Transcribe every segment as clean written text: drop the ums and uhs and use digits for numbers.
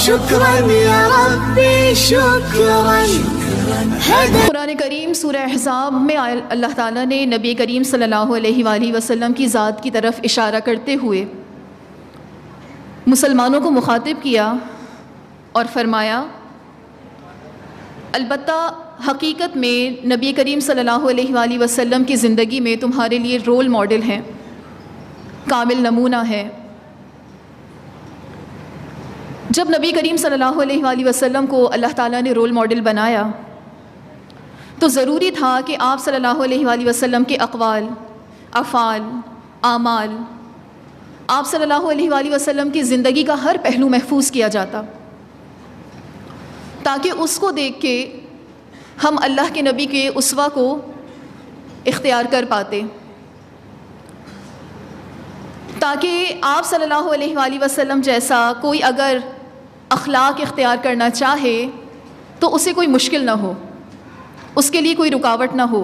شكرا يا ربي شكرا. قرآن کریم سورہ احزاب میں اللہ تعالیٰ نے نبی کریم صلی اللہ علیہ وآلہ وسلم کی ذات کی طرف اشارہ کرتے ہوئے مسلمانوں کو مخاطب کیا اور فرمایا البتہ حقیقت میں نبی کریم صلی اللہ علیہ وآلہ وسلم کی زندگی میں تمہارے لیے رول ماڈل ہیں، کامل نمونہ ہے۔ جب نبی کریم صلی اللہ علیہ وآلہ وسلم کو اللہ تعالیٰ نے رول ماڈل بنایا تو ضروری تھا کہ آپ صلی اللہ علیہ وآلہ وسلم کے اقوال، افعال، اعمال، آپ صلی اللہ علیہ وآلہ وسلم کی زندگی کا ہر پہلو محفوظ کیا جاتا تاکہ اس کو دیکھ کے ہم اللہ کے نبی کے اسوہ کو اختیار کر پاتے، تاکہ آپ صلی اللہ علیہ وآلہ وسلم جیسا کوئی اگر اخلاق اختیار کرنا چاہے تو اسے کوئی مشکل نہ ہو، اس کے لیے کوئی رکاوٹ نہ ہو۔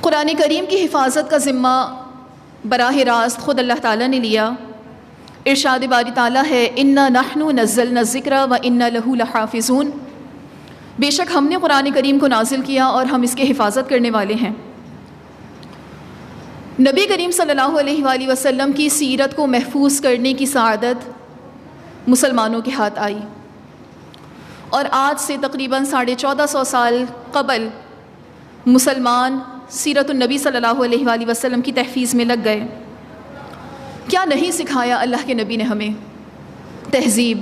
قرآن کریم کی حفاظت کا ذمہ براہ راست خود اللہ تعالیٰ نے لیا۔ ارشاد باری تعالیٰ ہے اِنَّا نَحْنُ نَزَّلْنَا الذِّكْرَ وَإِنَّا لَهُ لَحَافِظُونَ، بے شک ہم نے قرآن کریم کو نازل کیا اور ہم اس کے حفاظت کرنے والے ہیں۔ نبی کریم صلی اللہ علیہ وآلہ وسلم کی سیرت کو محفوظ کرنے کی سعادت مسلمانوں کے ہاتھ آئی، اور آج سے تقریباً 1450 سال قبل مسلمان سیرت النبی صلی اللہ علیہ وآلہ وسلم کی تحفیظ میں لگ گئے۔ کیا نہیں سکھایا اللہ کے نبی نے ہمیں؟ تہذیب،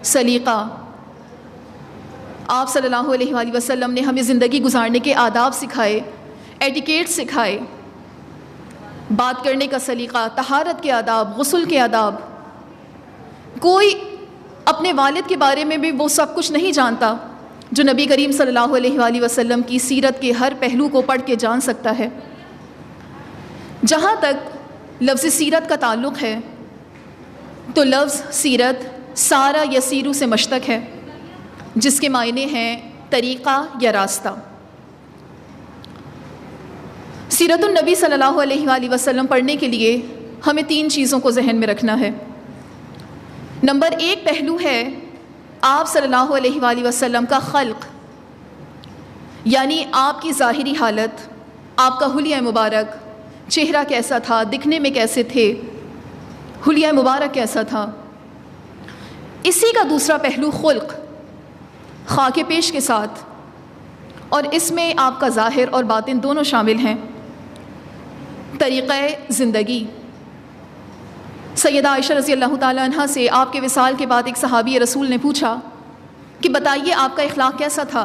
سلیقہ۔ آپ صلی اللہ علیہ وآلہ وسلم نے ہمیں زندگی گزارنے کے آداب سکھائے، ایٹیکیٹ سکھائے، بات کرنے کا سلیقہ، طہارت کے آداب، غسل کے آداب۔ کوئی اپنے والد کے بارے میں بھی وہ سب کچھ نہیں جانتا جو نبی کریم صلی اللہ علیہ وآلہ وسلم کی سیرت کے ہر پہلو کو پڑھ کے جان سکتا ہے۔ جہاں تک لفظ سیرت کا تعلق ہے تو لفظ سیرت سارا یسیرو سے مشتق ہے، جس کے معنی ہیں طریقہ یا راستہ۔ سیرت النبی صلی اللہ علیہ وآلہ وسلم پڑھنے کے لیے ہمیں 3 چیزوں کو ذہن میں رکھنا ہے۔ نمبر 1 پہلو ہے آپ صلی اللہ علیہ وآلہ وسلم کا خلق، یعنی آپ کی ظاہری حالت، آپ کا حلیہ مبارک، چہرہ کیسا تھا، دکھنے میں کیسے تھے، حلیہ مبارک کیسا تھا۔ اسی کا دوسرا پہلو خلق، خاک پیش کے ساتھ، اور اس میں آپ کا ظاہر اور باطن دونوں شامل ہیں۔ طریقہ زندگی۔ سیدہ عائشہ رضی اللہ تعالیٰ عنہ سے آپ کے وصال کے بعد ایک صحابی رسول نے پوچھا کہ بتائیے آپ کا اخلاق کیسا تھا؟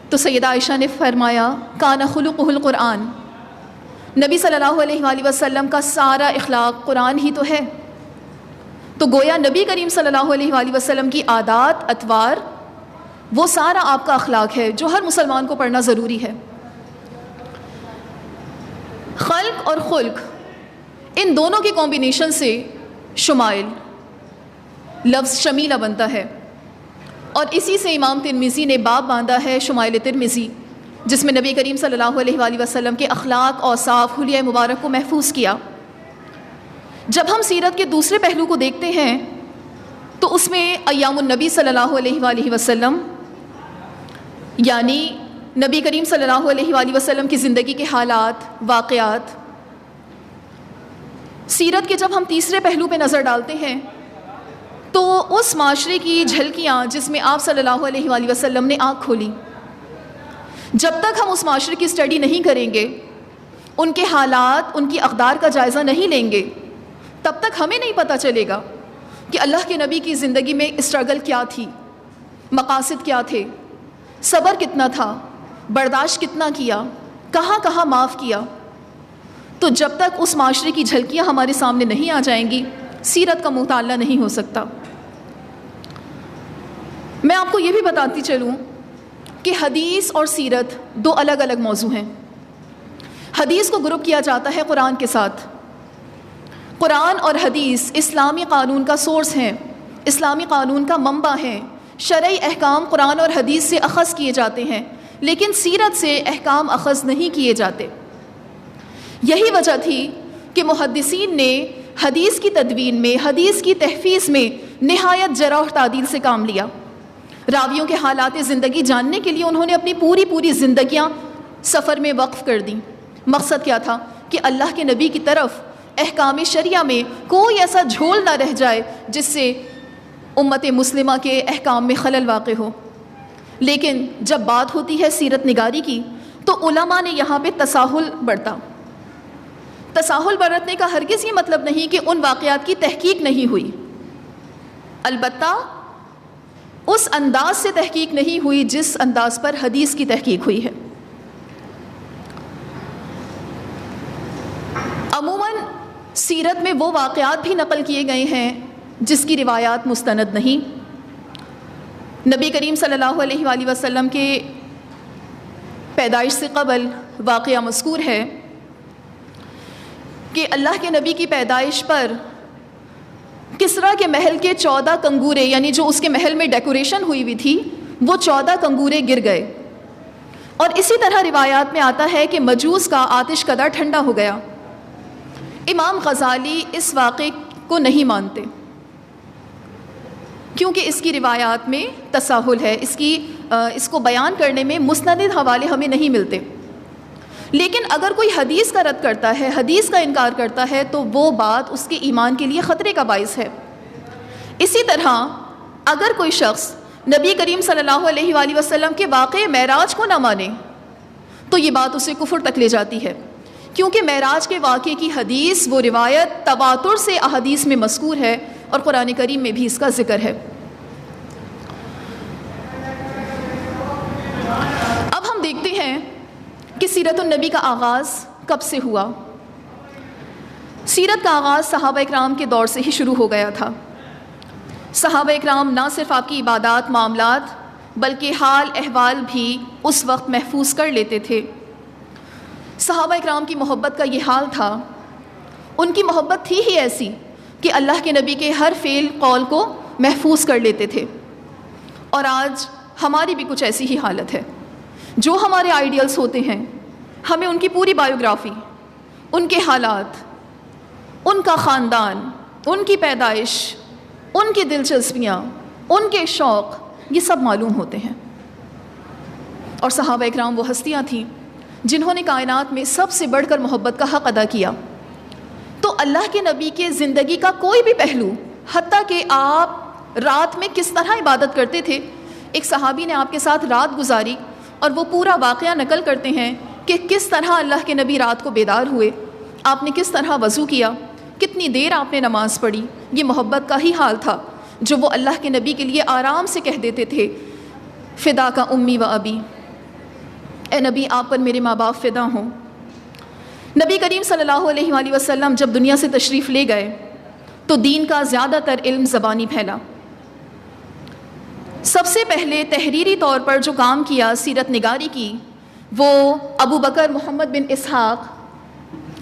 تو سیدہ عائشہ نے فرمایا کان خلقہ القرآن، نبی صلی اللہ علیہ وآلہ وسلم کا سارا اخلاق قرآن ہی تو ہے۔ تو گویا نبی کریم صلی اللہ علیہ وآلہ وسلم کی عادات، اطوار، وہ سارا آپ کا اخلاق ہے جو ہر مسلمان کو پڑھنا ضروری ہے۔ خلق اور خلق، ان دونوں کے کمبینیشن سے شمائل، لفظ شمیلہ بنتا ہے، اور اسی سے امام ترمذی نے باب باندھا ہے شمائل ترمذی، جس میں نبی کریم صلی اللہ علیہ وآلہ وسلم کے اخلاق، اوصاف، حلیہ مبارک کو محفوظ کیا۔ جب ہم سیرت کے دوسرے پہلو کو دیکھتے ہیں تو اس میں ایام النبی صلی اللہ علیہ وآلہ وسلم، یعنی نبی کریم صلی اللہ علیہ وآلہ وسلم کی زندگی کے حالات، واقعات۔ سیرت کے جب ہم تیسرے پہلو پہ نظر ڈالتے ہیں تو اس معاشرے کی جھلکیاں جس میں آپ صلی اللہ علیہ وآلہ وسلم نے آنکھ کھولی، جب تک ہم اس معاشرے کی اسٹڈی نہیں کریں گے، ان کے حالات، ان کی اقدار کا جائزہ نہیں لیں گے، تب تک ہمیں نہیں پتہ چلے گا کہ اللہ کے نبی کی زندگی میں اسٹرگل کیا تھی، مقاصد کیا تھے، صبر کتنا تھا، برداشت کتنا کیا، کہاں کہاں معاف کیا۔ تو جب تک اس معاشرے کی جھلکیاں ہمارے سامنے نہیں آ جائیں گی، سیرت کا مطالعہ نہیں ہو سکتا۔ میں آپ کو یہ بھی بتاتی چلوں کہ حدیث اور سیرت 2 الگ الگ موضوع ہیں۔ حدیث کو گروپ کیا جاتا ہے قرآن کے ساتھ۔ قرآن اور حدیث اسلامی قانون کا سورس ہیں، اسلامی قانون کا منبع ہیں۔ شرعی احکام قرآن اور حدیث سے اخذ کیے جاتے ہیں، لیکن سیرت سے احکام اخذ نہیں کیے جاتے۔ یہی وجہ تھی کہ محدثین نے حدیث کی تدوین میں، حدیث کی تحفیظ میں نہایت جرح اور تعدیل سے کام لیا۔ راویوں کے حالات زندگی جاننے کے لیے انہوں نے اپنی پوری زندگیاں سفر میں وقف کر دیں۔ مقصد کیا تھا؟ کہ اللہ کے نبی کی طرف احکام شریعہ میں کوئی ایسا جھول نہ رہ جائے جس سے امت مسلمہ کے احکام میں خلل واقع ہو۔ لیکن جب بات ہوتی ہے سیرت نگاری کی تو علماء نے یہاں پہ تساہل برتا۔ تساہل برتنے کا ہرگز یہ مطلب نہیں کہ ان واقعات کی تحقیق نہیں ہوئی، البتہ اس انداز سے تحقیق نہیں ہوئی جس انداز پر حدیث کی تحقیق ہوئی ہے۔ عموماً سیرت میں وہ واقعات بھی نقل کیے گئے ہیں جس کی روایات مستند نہیں۔ نبی کریم صلی اللہ علیہ وآلہ وسلم کے پیدائش سے قبل واقعہ مذکور ہے کہ اللہ کے نبی کی پیدائش پر کسریٰ کے محل کے 14 کنگورے، یعنی جو اس کے محل میں ڈیکوریشن ہوئی ہوئی تھی، وہ 14 کنگورے گر گئے۔ اور اسی طرح روایات میں آتا ہے کہ مجوس کا آتش کدہ ٹھنڈا ہو گیا۔ امام غزالی اس واقعے کو نہیں مانتے کیونکہ اس کی روایات میں تساہل ہے، اس کو بیان کرنے میں مستند حوالے ہمیں نہیں ملتے۔ لیکن اگر کوئی حدیث کا رد کرتا ہے، حدیث کا انکار کرتا ہے، تو وہ بات اس کے ایمان کے لیے خطرے کا باعث ہے۔ اسی طرح اگر کوئی شخص نبی کریم صلی اللہ علیہ وآلہ وسلم کے واقعے معراج کو نہ مانے تو یہ بات اسے کفر تک لے جاتی ہے، کیونکہ معراج کے واقعے کی حدیث، وہ روایت تواتر سے احادیث میں مذکور ہے اور قرآن کریم میں بھی اس کا ذکر ہے۔ اب ہم دیکھتے ہیں کہ سیرت النبی کا آغاز کب سے ہوا۔ سیرت کا آغاز صحابہ اکرام کے دور سے ہی شروع ہو گیا تھا۔ صحابہ اکرام نہ صرف آپ کی عبادات، معاملات، بلکہ حال احوال بھی اس وقت محفوظ کر لیتے تھے۔ صحابہ اکرام کی محبت کا یہ حال تھا، ان کی محبت تھی ہی ایسی کہ اللہ کے نبی کے ہر فعل قول کو محفوظ کر لیتے تھے۔ اور آج ہماری بھی کچھ ایسی ہی حالت ہے۔ جو ہمارے آئیڈیلز ہوتے ہیں، ہمیں ان کی پوری بایوگرافی، ان کے حالات، ان کا خاندان، ان کی پیدائش، ان کی دلچسپیاں، ان کے شوق، یہ سب معلوم ہوتے ہیں۔ اور صحابہ اکرام وہ ہستیاں تھیں جنہوں نے کائنات میں سب سے بڑھ کر محبت کا حق ادا کیا۔ تو اللہ کے نبی کے زندگی کا کوئی بھی پہلو، حتیٰ کہ آپ رات میں کس طرح عبادت کرتے تھے، ایک صحابی نے آپ کے ساتھ رات گزاری اور وہ پورا واقعہ نقل کرتے ہیں کہ کس طرح اللہ کے نبی رات کو بیدار ہوئے، آپ نے کس طرح وضو کیا، کتنی دیر آپ نے نماز پڑھی۔ یہ محبت کا ہی حال تھا جو وہ اللہ کے نبی کے لیے آرام سے کہہ دیتے تھے، فدا کا امی و ابی، اے نبی آپ پر میرے ماں باپ فدا ہوں۔ نبی کریم صلی اللہ علیہ وآلہ وسلم جب دنیا سے تشریف لے گئے تو دین کا زیادہ تر علم زبانی پھیلا۔ سب سے پہلے تحریری طور پر جو کام کیا سیرت نگاری کی، وہ ابو بکر محمد بن اسحاق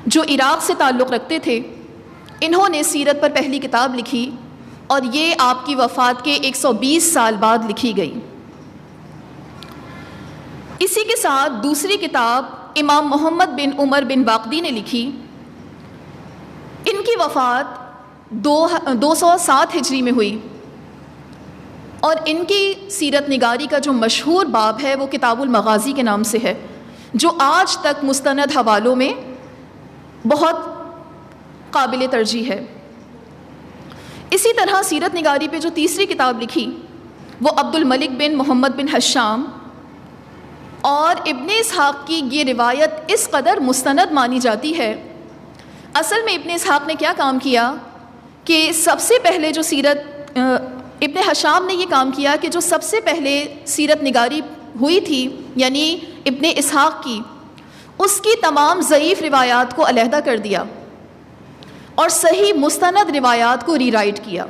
جو عراق سے تعلق رکھتے تھے، انہوں نے سیرت پر پہلی کتاب لکھی اور یہ آپ کی وفات کے 120 سال بعد لکھی گئی۔ اسی کے ساتھ دوسری کتاب امام محمد بن عمر بن باقدی نے لکھی۔ ان کی وفات 207 ہجری میں ہوئی اور ان کی سیرت نگاری کا جو مشہور باب ہے وہ کتاب المغازی کے نام سے ہے، جو آج تک مستند حوالوں میں بہت قابل ترجیح ہے۔ اسی طرح سیرت نگاری پہ جو تیسری کتاب لکھی وہ عبد الملک بن محمد بن حشام، اور ابن اسحاق کی یہ روایت اس قدر مستند مانی جاتی ہے۔ اصل میں ابن اسحاق نے کیا کام کیا کہ سب سے پہلے جو ابن حشام نے یہ کام کیا کہ جو سب سے پہلے سیرت نگاری ہوئی تھی، یعنی ابن اسحاق کی، اس کی تمام ضعیف روایات کو علیحدہ کر دیا اور صحیح مستند روایات کو ری رائٹ کیا۔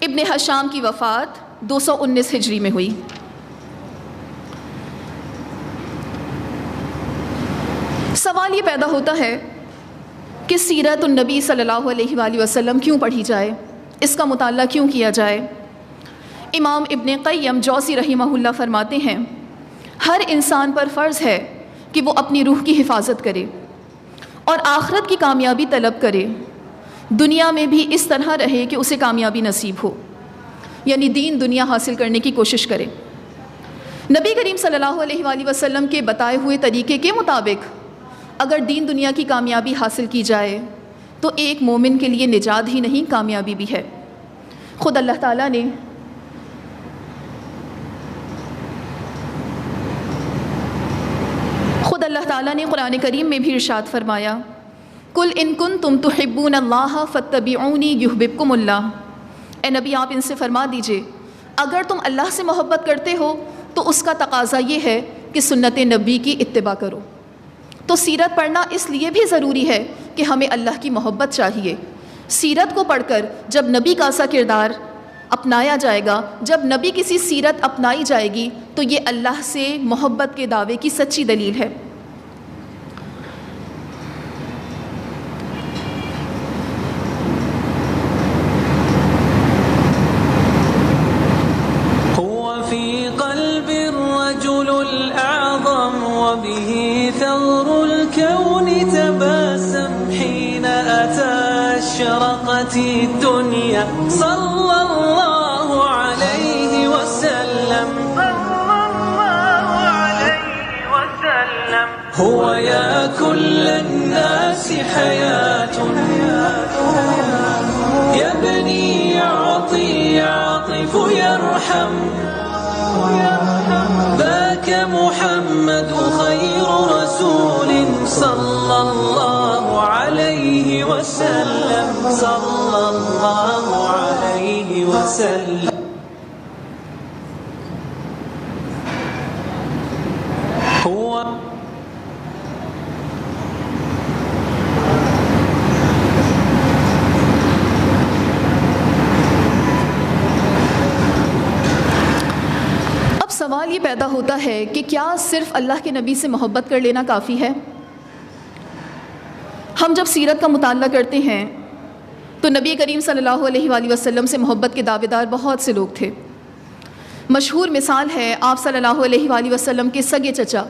ابن حشام کی وفات 219 ہجری میں ہوئی۔ سوال یہ پیدا ہوتا ہے کہ سیرت النبی صلی اللہ علیہ وآلہ وسلم کیوں پڑھی جائے، اس کا مطالعہ کیوں کیا جائے۔ امام ابن قیم جوزی رحمہ اللہ فرماتے ہیں، ہر انسان پر فرض ہے کہ وہ اپنی روح کی حفاظت کرے اور آخرت کی کامیابی طلب کرے، دنیا میں بھی اس طرح رہے کہ اسے کامیابی نصیب ہو، یعنی دین دنیا حاصل کرنے کی کوشش کرے۔ نبی کریم صلی اللہ علیہ وآلہ وسلم کے بتائے ہوئے طریقے کے مطابق اگر دین دنیا کی کامیابی حاصل کی جائے تو ایک مومن کے لیے نجات ہی نہیں، کامیابی بھی ہے۔ خود اللہ تعالیٰ نے قرآن کریم میں بھی ارشاد فرمایا، قُلْ إِن كُنتُمْ تُحِبُّونَ اللَّهَ فَاتَّبِعُونِي يُحْبِبْكُمُ اللَّهُ، اے نبی آپ ان سے فرما دیجئے اگر تم اللہ سے محبت کرتے ہو تو اس کا تقاضا یہ ہے کہ سنت نبی کی اتباع کرو۔ تو سیرت پڑھنا اس لیے بھی ضروری ہے کہ ہمیں اللہ کی محبت چاہیے۔ سیرت کو پڑھ کر جب نبی کا سا کردار اپنایا جائے گا، جب نبی کسی سیرت اپنائی جائے گی تو یہ اللہ سے محبت کے دعوے کی سچی دلیل ہے۔ الدنيا صلى الله عليه وسلم هو يا كل الناس حياة يبني يعطي يعطف يرحم ذاك محمد خير رسول صلى الله عليه وسلم صلى الله عليه وسلم هو اب سوال یہ پیدا ہوتا ہے کہ کیا صرف اللہ کے نبی سے محبت کر لینا کافی ہے؟ ہم جب سیرت کا مطالعہ کرتے ہیں تو نبی کریم صلی اللہ علیہ وآلہ وسلم سے محبت کے دعوے دار بہت سے لوگ تھے۔ مشہور مثال ہے آپ صلی اللہ علیہ وآلہ وسلم کے سگے چچا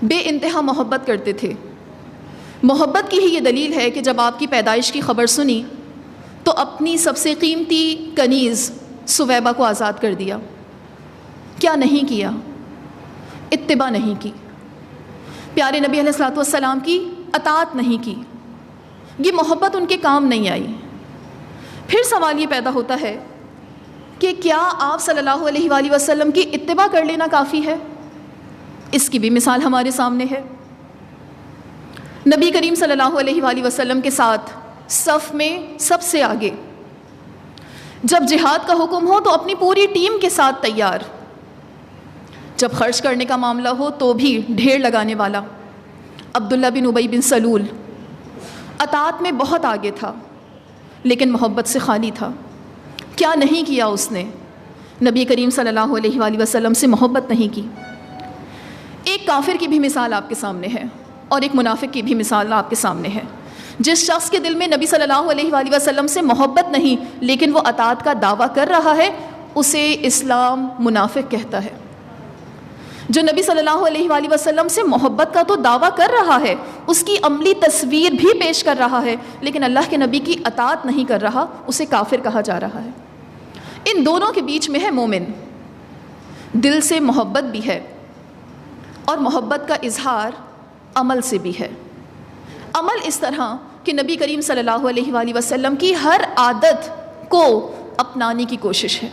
بے انتہا محبت کرتے تھے۔ محبت کی ہی یہ دلیل ہے کہ جب آپ کی پیدائش کی خبر سنی تو اپنی سب سے قیمتی کنیز سویبہ کو آزاد کر دیا۔ کیا نہیں کیا؟ اتباع نہیں کی، پیارے نبی علیہ الصلوۃ والسلام کی اطاعت نہیں کی، یہ محبت ان کے کام نہیں آئی۔ پھر سوال یہ پیدا ہوتا ہے کہ کیا آپ صلی اللہ علیہ وآلہ وسلم کی اتباع کر لینا کافی ہے؟ اس کی بھی مثال ہمارے سامنے ہے۔ نبی کریم صلی اللہ علیہ وآلہ وسلم کے ساتھ صف میں سب سے آگے، جب جہاد کا حکم ہو تو اپنی پوری ٹیم کے ساتھ تیار، جب خرچ کرنے کا معاملہ ہو تو بھی ڈھیر لگانے والا۔ عبداللہ بن ابی بن سلول اطاعت میں بہت آگے تھا لیکن محبت سے خالی تھا۔ کیا نہیں کیا اس نے؟ نبی کریم صلی اللہ علیہ وآلہ وسلم سے محبت نہیں کی۔ ایک کافر کی بھی مثال آپ کے سامنے ہے اور ایک منافق کی بھی مثال آپ کے سامنے ہے۔ جس شخص کے دل میں نبی صلی اللہ علیہ وآلہ وسلم سے محبت نہیں لیکن وہ اطاعت کا دعویٰ کر رہا ہے، اسے اسلام منافق کہتا ہے۔ جو نبی صلی اللہ علیہ وآلہ وسلم سے محبت کا تو دعویٰ کر رہا ہے، اس کی عملی تصویر بھی پیش کر رہا ہے، لیکن اللہ کے نبی کی اطاعت نہیں کر رہا، اسے کافر کہا جا رہا ہے۔ ان دونوں کے بیچ میں ہے مومن، دل سے محبت بھی ہے اور محبت کا اظہار عمل سے بھی ہے۔ عمل اس طرح کہ نبی کریم صلی اللہ علیہ وآلہ وسلم کی ہر عادت کو اپنانے کی کوشش ہے۔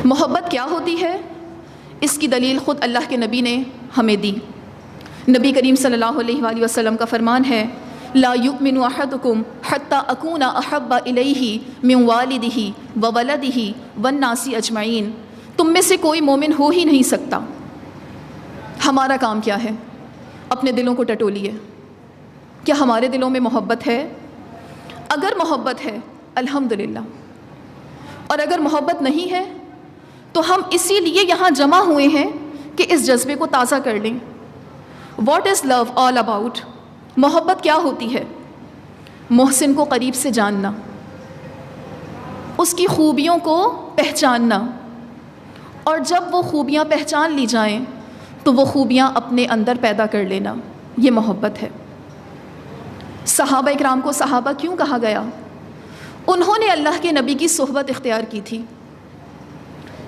محبت کیا ہوتی ہے؟ اس کی دلیل خود اللہ کے نبی نے ہمیں دی۔ نبی کریم صلی اللہ علیہ وآلہ وسلم کا فرمان ہے، لا یؤمن احدکم حتی اکون احب الیہ من والدہ وولدہ والناس اجمعین، تم میں سے کوئی مومن ہو ہی نہیں سکتا۔ ہمارا کام کیا ہے؟ اپنے دلوں کو ٹٹولیے۔ کیا ہمارے دلوں میں محبت ہے؟ اگر محبت ہے الحمدللہ، اور اگر محبت نہیں ہے تو ہم اسی لیے یہاں جمع ہوئے ہیں کہ اس جذبے کو تازہ کر لیں۔ What is love all about? محبت کیا ہوتی ہے؟ محسن کو قریب سے جاننا، اس کی خوبیوں کو پہچاننا، اور جب وہ خوبیاں پہچان لی جائیں تو وہ خوبیاں اپنے اندر پیدا کر لینا، یہ محبت ہے۔ صحابہ اکرام کو صحابہ کیوں کہا گیا؟ انہوں نے اللہ کے نبی کی صحبت اختیار کی تھی۔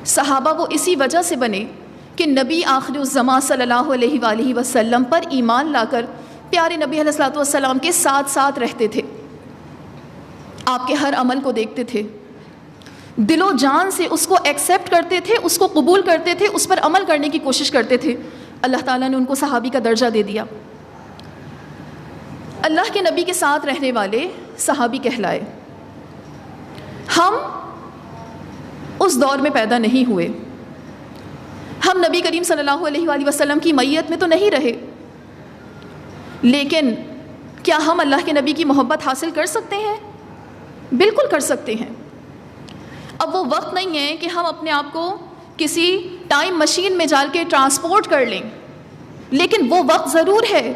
صحابہ وہ اسی وجہ سے بنے کہ نبی آخر الزماں صلی اللہ علیہ وآلہ وسلم پر ایمان لا کر پیارے نبی علیہ الصلوۃ والسلام کے ساتھ ساتھ رہتے تھے، آپ کے ہر عمل کو دیکھتے تھے، دل و جان سے اس کو ایکسیپٹ کرتے تھے، اس کو قبول کرتے تھے، اس پر عمل کرنے کی کوشش کرتے تھے۔ اللہ تعالیٰ نے ان کو صحابی کا درجہ دے دیا۔ اللہ کے نبی کے ساتھ رہنے والے صحابی کہلائے۔ ہم اس دور میں پیدا نہیں ہوئے، ہم نبی کریم صلی اللہ علیہ وآلہ وسلم کی میت میں تو نہیں رہے، لیکن کیا ہم اللہ کے نبی کی محبت حاصل کر سکتے ہیں؟ بالکل کر سکتے ہیں۔ اب وہ وقت نہیں ہے کہ ہم اپنے آپ کو کسی ٹائم مشین میں ڈال کے ٹرانسپورٹ کر لیں، لیکن وہ وقت ضرور ہے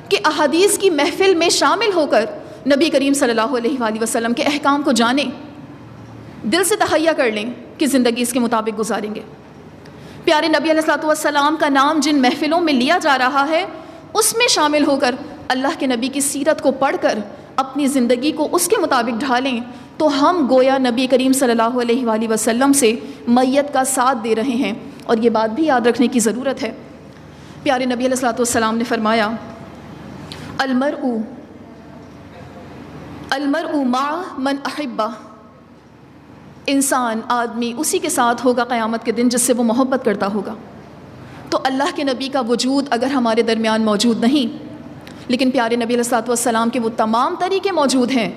کہ احادیث کی محفل میں شامل ہو کر نبی کریم صلی اللہ علیہ وآلہ وسلم کے احکام کو جانیں، دل سے تہیہ کر لیں کہ زندگی اس کے مطابق گزاریں گے۔ پیارے نبی علیہ الصلوۃ والسلام کا نام جن محفلوں میں لیا جا رہا ہے اس میں شامل ہو کر اللہ کے نبی کی سیرت کو پڑھ کر اپنی زندگی کو اس کے مطابق ڈھالیں تو ہم گویا نبی کریم صلی اللہ علیہ وآلہ وسلم سے میت کا ساتھ دے رہے ہیں۔ اور یہ بات بھی یاد رکھنے کی ضرورت ہے، پیارے نبی علیہ الصلوۃ والسلام نے فرمایا المرء مع من احبہ، انسان آدمی اسی کے ساتھ ہوگا قیامت کے دن جس سے وہ محبت کرتا ہوگا۔ تو اللہ کے نبی کا وجود اگر ہمارے درمیان موجود نہیں، لیکن پیارے نبی علیہ الصلوۃ والسلام کے وہ تمام طریقے موجود ہیں،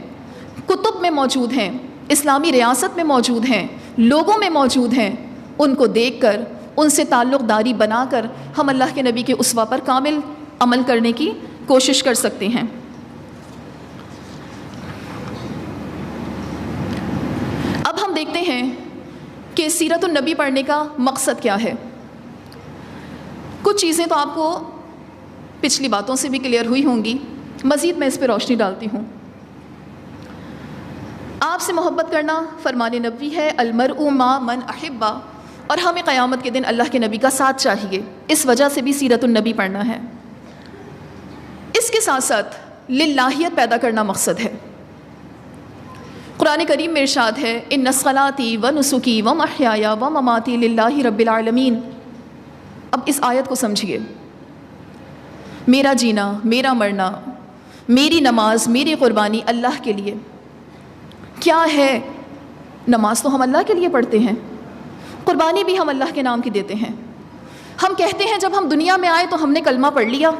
کتب میں موجود ہیں، اسلامی ریاست میں موجود ہیں، لوگوں میں موجود ہیں، ان کو دیکھ کر ان سے تعلق داری بنا کر ہم اللہ کے نبی کے اسوہ پر کامل عمل کرنے کی کوشش کر سکتے ہیں۔ اب ہم دیکھتے ہیں کہ سیرت النبی پڑھنے کا مقصد کیا ہے۔ کچھ چیزیں تو آپ کو پچھلی باتوں سے بھی کلیئر ہوئی ہوں گی، مزید میں اس پہ روشنی ڈالتی ہوں۔ آپ سے محبت کرنا فرمان نبی ہے، المرء مع من احبہ، اور ہمیں قیامت کے دن اللہ کے نبی کا ساتھ چاہیے، اس وجہ سے بھی سیرت النبی پڑھنا ہے۔ اس کے ساتھ ساتھ للہیت پیدا کرنا مقصد ہے۔ قرآن کریم میں ارشاد ہے ان صلاتی و نسکی و محیایا و مماتی للہ رب العالمین۔ اب اس آیت کو سمجھیے، میرا جینا، میرا مرنا، میری نماز، میری قربانی اللہ کے لیے۔ کیا ہے؟ نماز تو ہم اللہ کے لیے پڑھتے ہیں، قربانی بھی ہم اللہ کے نام کی دیتے ہیں۔ ہم کہتے ہیں جب ہم دنیا میں آئے تو ہم نے کلمہ پڑھ لیا،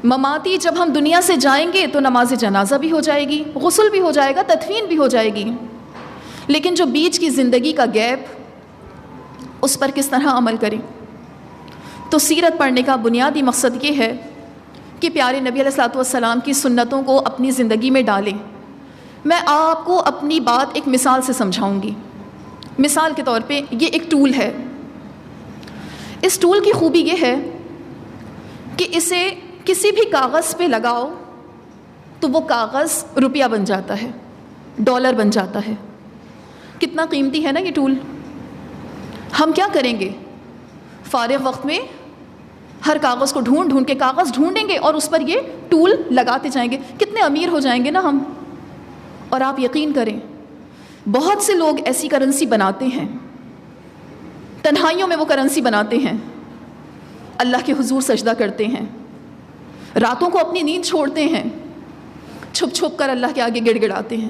مماتی جب ہم دنیا سے جائیں گے تو نماز جنازہ بھی ہو جائے گی، غسل بھی ہو جائے گا، تدفین بھی ہو جائے گی، لیکن جو بیچ کی زندگی کا گیپ، اس پر کس طرح عمل کریں؟ تو سیرت پڑھنے کا بنیادی مقصد یہ ہے کہ پیارے نبی علیہ الصلوۃ والسلام کی سنتوں کو اپنی زندگی میں ڈالیں۔ میں آپ کو اپنی بات ایک مثال سے سمجھاؤں گی۔ مثال کے طور پہ یہ ایک ٹول ہے، اس ٹول کی خوبی یہ ہے کہ اسے کسی بھی کاغذ پہ لگاؤ تو وہ کاغذ روپیہ بن جاتا ہے، ڈالر بن جاتا ہے۔ کتنا قیمتی ہے نا یہ ٹول۔ ہم کیا کریں گے؟ فارغ وقت میں ہر کاغذ کو ڈھونڈ ڈھونڈ کے کاغذ ڈھونڈیں گے اور اس پر یہ ٹول لگاتے جائیں گے، کتنے امیر ہو جائیں گے نا ہم۔ اور آپ یقین کریں بہت سے لوگ ایسی کرنسی بناتے ہیں، تنہائیوں میں وہ کرنسی بناتے ہیں، اللہ کے حضور سجدہ کرتے ہیں، راتوں کو اپنی نیند چھوڑتے ہیں، چھپ چھپ کر اللہ کے آگے گڑ گڑاتے ہیں۔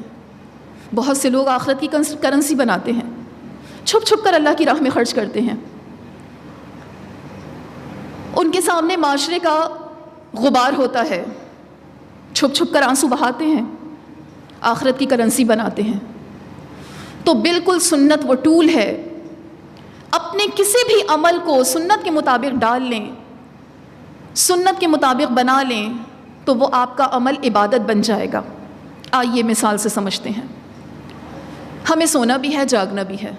بہت سے لوگ آخرت کی کرنسی بناتے ہیں، چھپ چھپ کر اللہ کی راہ میں خرچ کرتے ہیں۔ ان کے سامنے معاشرے کا غبار ہوتا ہے، چھپ چھپ کر آنسو بہاتے ہیں، آخرت کی کرنسی بناتے ہیں۔ تو بالکل سنت وہ ٹول ہے، اپنے کسی بھی عمل کو سنت کے مطابق ڈال لیں، سنت کے مطابق بنا لیں تو وہ آپ کا عمل عبادت بن جائے گا۔ آئیے مثال سے سمجھتے ہیں۔ ہمیں سونا بھی ہے، جاگنا بھی ہے،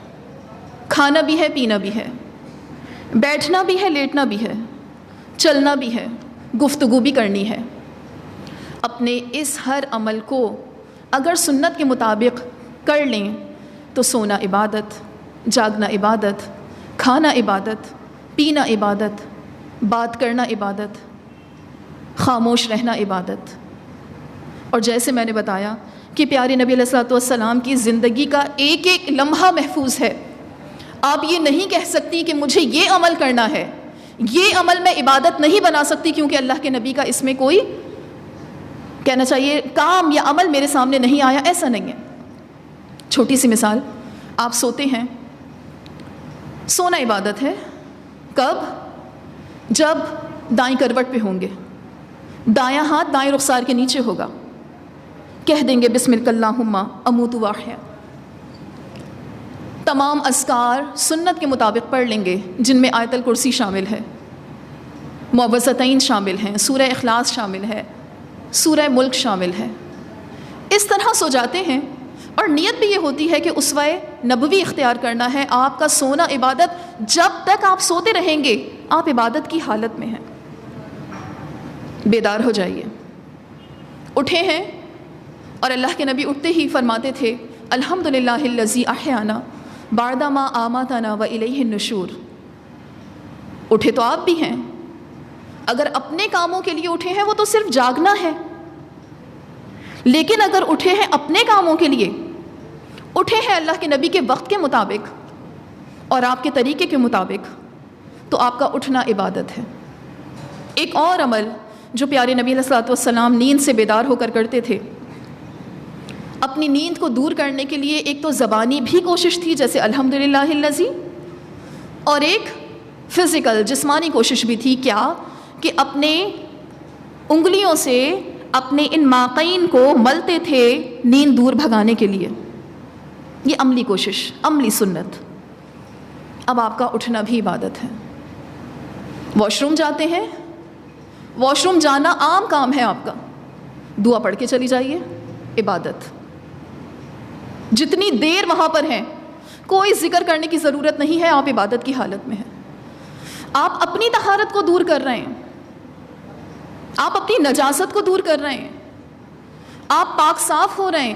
کھانا بھی ہے، پینا بھی ہے، بیٹھنا بھی ہے، لیٹنا بھی ہے، چلنا بھی ہے، گفتگو بھی کرنی ہے۔ اپنے اس ہر عمل کو اگر سنت کے مطابق کر لیں تو سونا عبادت، جاگنا عبادت، کھانا عبادت، پینا عبادت، بات کرنا عبادت، خاموش رہنا عبادت۔ اور جیسے میں نے بتایا کہ پیارے نبی علیہ الصلوۃ والسلام کی زندگی کا ایک ایک لمحہ محفوظ ہے۔ آپ یہ نہیں کہہ سکتی کہ مجھے یہ عمل کرنا ہے، یہ عمل میں عبادت نہیں بنا سکتی کیونکہ اللہ کے نبی کا اس میں کوئی کہنا چاہیے کام یا عمل میرے سامنے نہیں آیا، ایسا نہیں ہے۔ چھوٹی سی مثال، آپ سوتے ہیں، سونا عبادت ہے۔ کب؟ جب دائیں کروٹ پہ ہوں گے، دایاں ہاتھ دائیں رخسار کے نیچے ہوگا، کہہ دیں گے بسمک اللہم اموت واحیا، تمام اذکار سنت کے مطابق پڑھ لیں گے جن میں آیت الکرسی شامل ہے، معوذتین شامل ہیں، سورہ اخلاص شامل ہے، سورہ ملک شامل ہے۔ اس طرح سو جاتے ہیں، اور نیت بھی یہ ہوتی ہے کہ اسوہ نبوی اختیار کرنا ہے۔ آپ کا سونا عبادت، جب تک آپ سوتے رہیں گے آپ عبادت کی حالت میں ہیں۔ بیدار ہو جائیے، اٹھے ہیں، اور اللہ کے نبی اٹھتے ہی فرماتے تھے الحمدللہ الذی احیانا بعد ما آماتنا والیہ النشور۔ اٹھے تو آپ بھی ہیں، اگر اپنے کاموں کے لیے اٹھے ہیں وہ تو صرف جاگنا ہے، لیکن اگر اٹھے ہیں اپنے کاموں کے لیے، اٹھے ہیں اللہ کے نبی کے وقت کے مطابق اور آپ کے طریقے کے مطابق، تو آپ کا اٹھنا عبادت ہے۔ ایک اور عمل جو پیارے نبی علیہ الصلوۃ والسلام نیند سے بیدار ہو کر کرتے تھے، اپنی نیند کو دور کرنے کے لیے ایک تو زبانی بھی کوشش تھی جیسے الحمدللہ الذی، اور ایک فزیکل جسمانی کوشش بھی تھی، کیا کہ اپنے انگلیوں سے اپنے ان ماقین کو ملتے تھے نیند دور بھگانے کے لیے۔ یہ عملی کوشش، عملی سنت۔ اب آپ کا اٹھنا بھی عبادت ہے۔ واش روم جاتے ہیں، واش روم جانا عام کام ہے آپ کا، دعا پڑھ کے چلی جائیے، عبادت۔ جتنی دیر وہاں پر ہیں کوئی ذکر کرنے کی ضرورت نہیں ہے، آپ عبادت کی حالت میں ہیں۔ آپ اپنی طہارت کو دور کر رہے ہیں، آپ اپنی نجاست کو دور کر رہے ہیں، آپ پاک صاف ہو رہے ہیں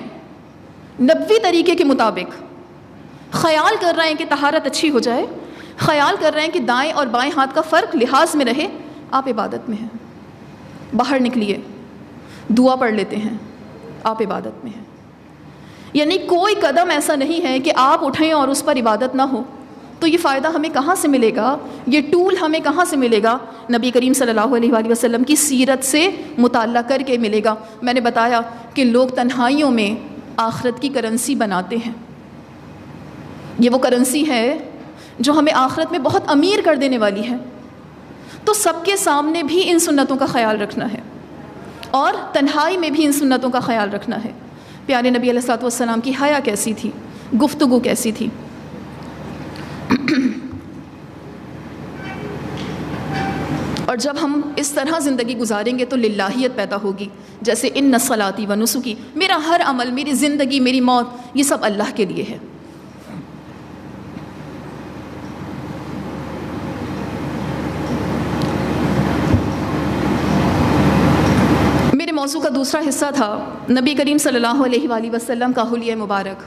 نبوی طریقے کے مطابق، خیال کر رہے ہیں کہ طہارت اچھی ہو جائے، خیال کر رہے ہیں کہ دائیں اور بائیں ہاتھ کا فرق لحاظ میں رہے، آپ عبادت میں ہیں۔ باہر نکلیے، دعا پڑھ لیتے ہیں، آپ عبادت میں ہیں۔ یعنی کوئی قدم ایسا نہیں ہے کہ آپ اٹھیں اور اس پر عبادت نہ ہو۔ تو یہ فائدہ ہمیں کہاں سے ملے گا، یہ ٹول ہمیں کہاں سے ملے گا؟ نبی کریم صلی اللہ علیہ وآلہ وسلم کی سیرت سے مطالعہ کر کے ملے گا۔ میں نے بتایا کہ لوگ تنہائیوں میں آخرت کی کرنسی بناتے ہیں، یہ وہ کرنسی ہے جو ہمیں آخرت میں بہت امیر کر دینے والی ہے۔ تو سب کے سامنے بھی ان سنتوں کا خیال رکھنا ہے، اور تنہائی میں بھی ان سنتوں کا خیال رکھنا ہے۔ پیارے نبی علیہ الصلوۃ والسلام کی حیا کیسی تھی، گفتگو کیسی تھی۔ اور جب ہم اس طرح زندگی گزاریں گے تو للہیت پیدا ہوگی، جیسے ان صلاتی و نسکی، میرا ہر عمل، میری زندگی، میری موت، یہ سب اللہ کے لیے ہے۔ میرے موضوع کا دوسرا حصہ تھا نبی کریم صلی اللہ علیہ وآلہ وسلم کا حلیہ مبارک۔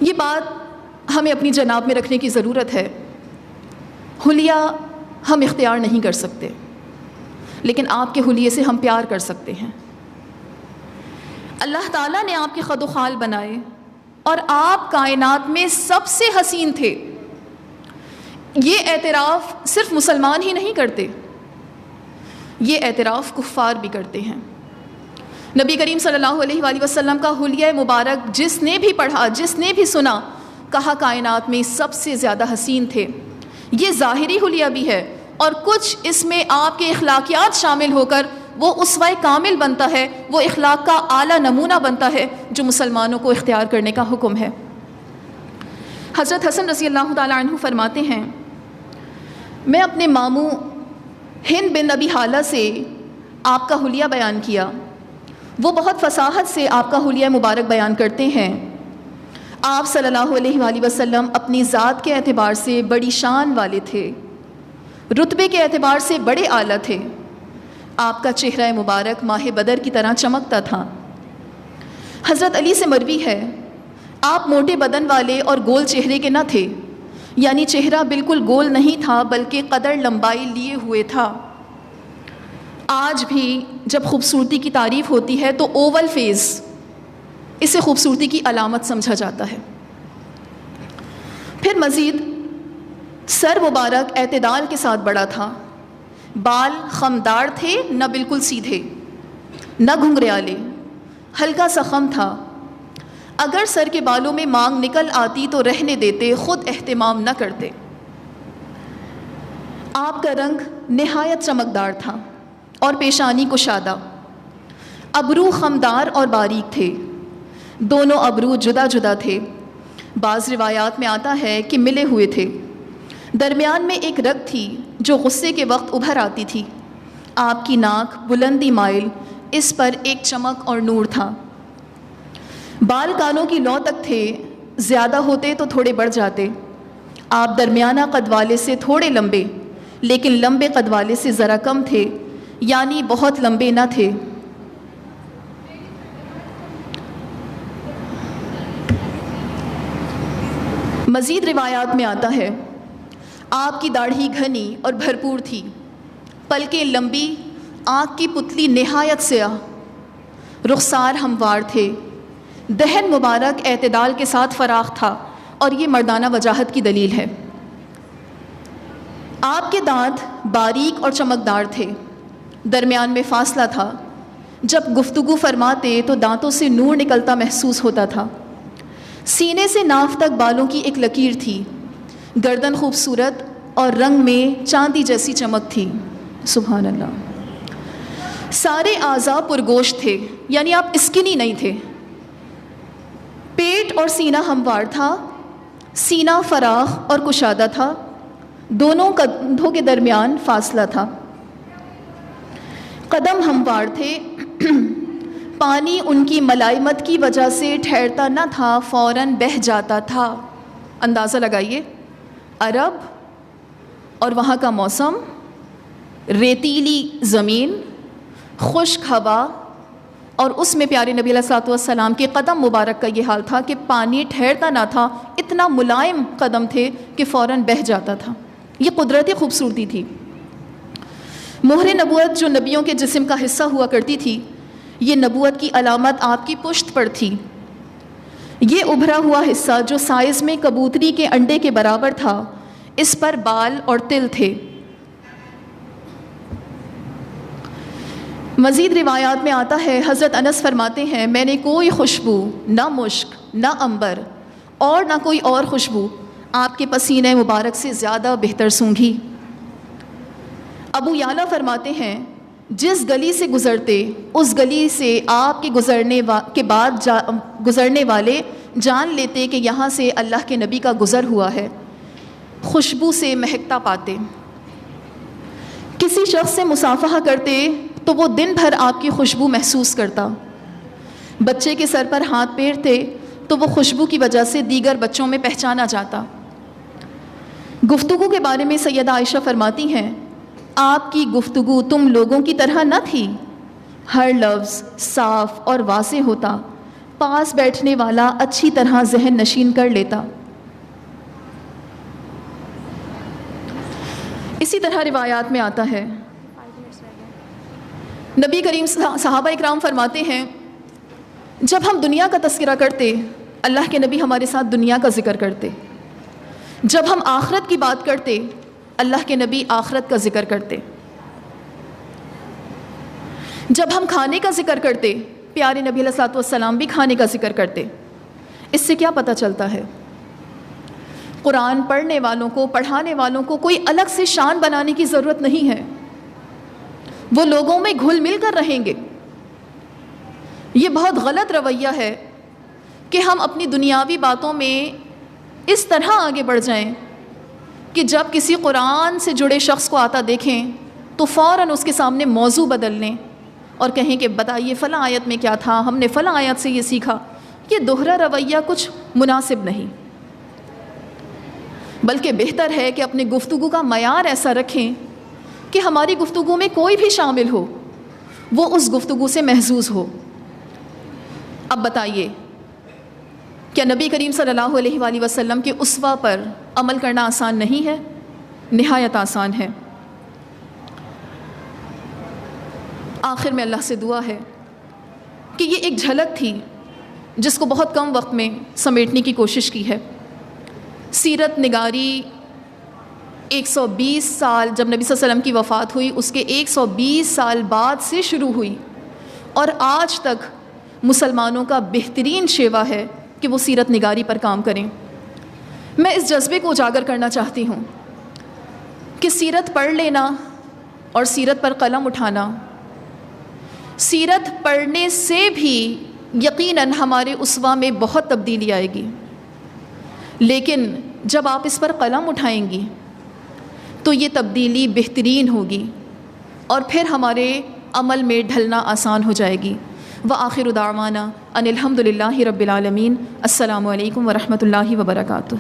یہ بات ہمیں اپنی جناب میں رکھنے کی ضرورت ہے۔ حلیہ ہم اختیار نہیں کر سکتے، لیکن آپ کے حلیے سے ہم پیار کر سکتے ہیں۔ اللہ تعالیٰ نے آپ کے خد و خال بنائے، اور آپ کائنات میں سب سے حسین تھے۔ یہ اعتراف صرف مسلمان ہی نہیں کرتے، یہ اعتراف کفار بھی کرتے ہیں۔ نبی کریم صلی اللہ علیہ وآلہ وسلم کا حلیہ مبارک جس نے بھی پڑھا، جس نے بھی سنا، کہا کائنات میں سب سے زیادہ حسین تھے۔ یہ ظاہری حلیہ بھی ہے، اور کچھ اس میں آپ کے اخلاقیات شامل ہو کر وہ اسوہ کامل بنتا ہے، وہ اخلاق کا اعلیٰ نمونہ بنتا ہے جو مسلمانوں کو اختیار کرنے کا حکم ہے۔ حضرت حسن رضی اللہ تعالیٰ عنہ فرماتے ہیں، میں اپنے ماموں ہند بن ابی حالہ سے آپ کا حلیہ بیان کیا، وہ بہت فصاحت سے آپ کا حلیہ مبارک بیان کرتے ہیں۔ آپ صلی اللہ علیہ وآلہ وسلم اپنی ذات کے اعتبار سے بڑی شان والے تھے، رتبے کے اعتبار سے بڑے اعلیٰ تھے۔ آپ کا چہرہ مبارک ماہ بدر کی طرح چمکتا تھا۔ حضرت علی سے مروی ہے، آپ موٹے بدن والے اور گول چہرے کے نہ تھے، یعنی چہرہ بالکل گول نہیں تھا بلکہ قدر لمبائی لیے ہوئے تھا۔ آج بھی جب خوبصورتی کی تعریف ہوتی ہے تو اوول فیس اسے خوبصورتی کی علامت سمجھا جاتا ہے۔ پھر مزید سر مبارک اعتدال کے ساتھ بڑا تھا، بال خمدار تھے، نہ بالکل سیدھے نہ گھنگریالے، ہلکا سا خم تھا۔ اگر سر کے بالوں میں مانگ نکل آتی تو رہنے دیتے، خود اہتمام نہ کرتے۔ آپ کا رنگ نہایت چمکدار تھا اور پیشانی کشادہ، ابرو خمدار اور باریک تھے، دونوں ابرو جدا جدا تھے، بعض روایات میں آتا ہے کہ ملے ہوئے تھے۔ درمیان میں ایک رگ تھی جو غصے کے وقت ابھر آتی تھی۔ آپ کی ناک بلندی مائل، اس پر ایک چمک اور نور تھا۔ بال کانوں کی لو تک تھے، زیادہ ہوتے تو تھوڑے بڑھ جاتے۔ آپ درمیانہ قد والے سے تھوڑے لمبے لیکن لمبے قد والے سے ذرا کم تھے، یعنی بہت لمبے نہ تھے۔ مزید روایات میں آتا ہے آپ کی داڑھی گھنی اور بھرپور تھی، پلکیں لمبی، آنکھ کی پتلی نہایت سیاہ، رخسار ہموار تھے، دہن مبارک اعتدال کے ساتھ فراخ تھا، اور یہ مردانہ وجاہت کی دلیل ہے۔ آپ کے دانت باریک اور چمکدار تھے، درمیان میں فاصلہ تھا، جب گفتگو فرماتے تو دانتوں سے نور نکلتا محسوس ہوتا تھا۔ سینے سے ناف تک بالوں کی ایک لکیر تھی، گردن خوبصورت اور رنگ میں چاندی جیسی چمک تھی۔ سبحان اللہ۔ سارے اعضاء پرگوشت تھے، یعنی آپ اسکنی نہیں تھے۔ پیٹ اور سینہ ہموار تھا، سینہ فراخ اور کشادہ تھا، دونوں کندھوں کے درمیان فاصلہ تھا، قدم ہموار تھے، پانی ان کی ملائمت کی وجہ سے ٹھہرتا نہ تھا، فوراً بہہ جاتا تھا۔ اندازہ لگائیے، عرب اور وہاں کا موسم، ریتیلی زمین، خشک ہوا، اور اس میں پیارے نبی علیہ الصلوۃ والسلام کے قدم مبارک کا یہ حال تھا کہ پانی ٹھہرتا نہ تھا، اتنا ملائم قدم تھے کہ فوراً بہہ جاتا تھا۔ یہ قدرتی خوبصورتی تھی۔ مہر نبوت جو نبیوں کے جسم کا حصہ ہوا کرتی تھی، یہ نبوت کی علامت آپ کی پشت پر تھی۔ یہ ابھرا ہوا حصہ جو سائز میں کبوتری کے انڈے کے برابر تھا، اس پر بال اور تل تھے۔ مزید روایات میں آتا ہے، حضرت انس فرماتے ہیں، میں نے کوئی خوشبو، نہ مشک، نہ عنبر اور نہ کوئی اور خوشبو آپ کے پسینے مبارک سے زیادہ بہتر سونگھی۔ ابو یعلا فرماتے ہیں، جس گلی سے گزرتے اس گلی سے آپ کے گزرنے والے جان لیتے کہ یہاں سے اللہ کے نبی کا گزر ہوا ہے، خوشبو سے مہکتا پاتے۔ کسی شخص سے مصافحہ کرتے تو وہ دن بھر آپ کی خوشبو محسوس کرتا۔ بچے کے سر پر ہاتھ پھیرتے تو وہ خوشبو کی وجہ سے دیگر بچوں میں پہچانا جاتا۔ گفتگو کے بارے میں سیدہ عائشہ فرماتی ہیں، آپ کی گفتگو تم لوگوں کی طرح نہ تھی، ہر لفظ صاف اور واضح ہوتا، پاس بیٹھنے والا اچھی طرح ذہن نشین کر لیتا۔ اسی طرح روایات میں آتا ہے، نبی کریم صحابہ اکرام فرماتے ہیں، جب ہم دنیا کا تذکرہ کرتے، اللہ کے نبی ہمارے ساتھ دنیا کا ذکر کرتے، جب ہم آخرت کی بات کرتے، اللہ کے نبی آخرت کا ذکر کرتے، جب ہم کھانے کا ذکر کرتے، پیارے نبی علیہ الصلوۃ والسلام بھی کھانے کا ذکر کرتے۔ اس سے کیا پتہ چلتا ہے؟ قرآن پڑھنے والوں کو، پڑھانے والوں کو کوئی الگ سے شان بنانے کی ضرورت نہیں ہے، وہ لوگوں میں گھل مل کر رہیں گے۔ یہ بہت غلط رویہ ہے کہ ہم اپنی دنیاوی باتوں میں اس طرح آگے بڑھ جائیں کہ جب کسی قرآن سے جڑے شخص کو آتا دیکھیں تو فوراً اس کے سامنے موضوع بدل لیں اور کہیں کہ بتائیے فلاں آیت میں کیا تھا، ہم نے فلاں آیت سے یہ سیکھا۔ یہ دوہرا رویہ کچھ مناسب نہیں، بلکہ بہتر ہے کہ اپنے گفتگو کا معیار ایسا رکھیں کہ ہماری گفتگو میں کوئی بھی شامل ہو وہ اس گفتگو سے محظوظ ہو۔ اب بتائیے، کیا نبی کریم صلی اللہ علیہ وآلہ وسلم کے اسوہ پر عمل کرنا آسان نہیں ہے؟ نہایت آسان ہے۔ آخر میں اللہ سے دعا ہے کہ یہ ایک جھلک تھی جس کو بہت کم وقت میں سمیٹنے کی کوشش کی ہے۔ سیرت نگاری 120 سال جب نبی صلی اللہ علیہ وسلم کی وفات ہوئی اس کے 120 سال بعد سے شروع ہوئی، اور آج تک مسلمانوں کا بہترین شیوا ہے کہ وہ سیرت نگاری پر کام کریں۔ میں اس جذبے کو اجاگر کرنا چاہتی ہوں کہ سیرت پڑھ لینا اور سیرت پر قلم اٹھانا، سیرت پڑھنے سے بھی یقیناً ہمارے اسوہ میں بہت تبدیلی آئے گی، لیکن جب آپ اس پر قلم اٹھائیں گی تو یہ تبدیلی بہترین ہوگی اور پھر ہمارے عمل میں ڈھلنا آسان ہو جائے گی۔ وآخر دعوانا ان الحمد للہ رب العالمین۔ السلام علیکم ورحمۃ اللہ وبرکاتہ۔